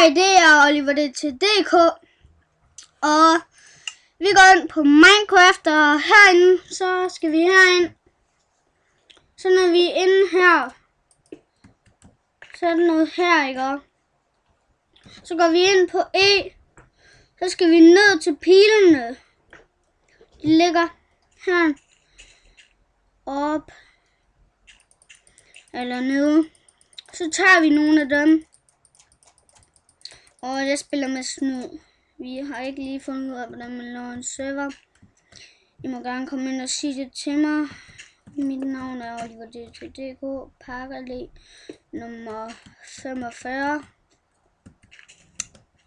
Det er Oliver DK, og vi går ind på Minecraft, og herinde, så skal vi herind. Så når vi er inde her, så er der noget her, ikke? Så går vi ind på E, så skal vi ned til pilene. De ligger her op eller nede. Så tager vi nogle af dem. Og jeg spiller med Snud. Vi har ikke lige fundet ud af, hvordan man laver en server. I må gerne komme ind og sige det til mig. Mit navn er Oliver DK, Park Allé nummer 45.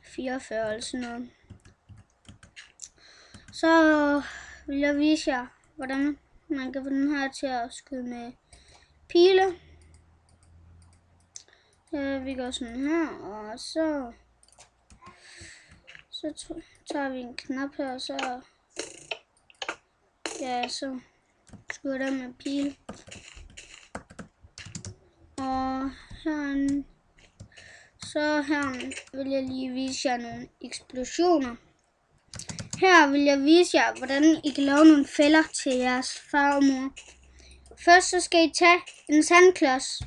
44 eller sådan noget. Så vil jeg vise jer, hvordan man kan få den her til at skyde med pile. Vi går sådan her, og så tager vi en knap her, og så skyder den med pile. Og herinde, så her vil jeg lige vise jer nogle eksplosioner. Her vil jeg vise jer, hvordan I kan lave nogle fælder til jeres far og mor. Først så skal I tage en sandklods,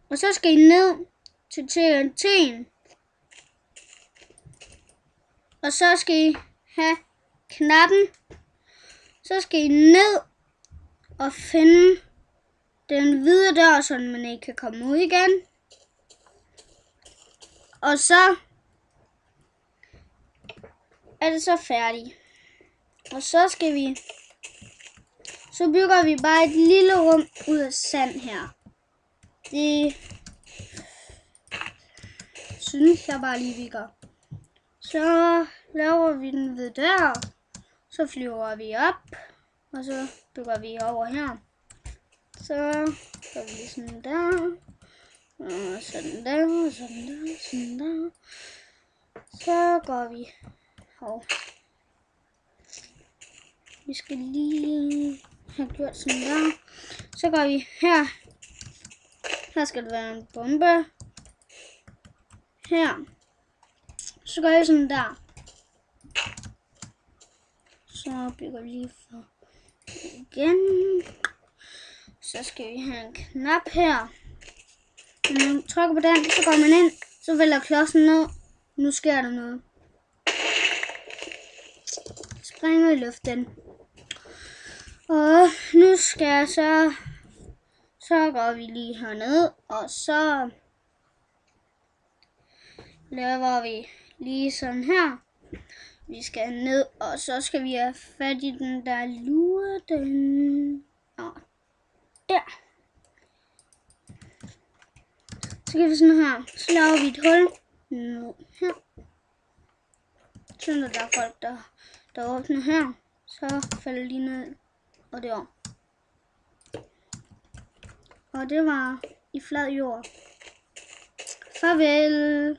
og så skal I ned til TNT'en. Og så skal I have knappen. Så skal I ned og finde den hvide dør, så man ikke kan komme ud igen. Og så er det så færdigt. Og så bygger vi bare et lille rum ud af sand her. Det synes jeg bare lige vi gør. Så laver vi den ved der. Så flyver vi op. Og så bygger vi over her. Så gør vi sådan der. Og sådan der, og sådan der, sådan der. Så går vi. Vi skal lige have gjort sådan der. Så går vi her. Her skal der være en bombe. Her. Så gør jeg sådan der. Så bygger vi lige for igen. Så skal vi have en knap her. Når man trykker på den, så går man ind. Så vælger klodsen ned. Nu sker der noget. Springer i luften. Og nu skal jeg så går vi lige herned, og så laver vi lige sådan her. Vi skal ned, og så skal vi have fat i den der lure den. Og der. Så gør vi sådan her. Så laver vi et hul ned her. Så når der er folk, der åbner her, så falder de ned. Og det var. Og det var i flad jord. Farvel.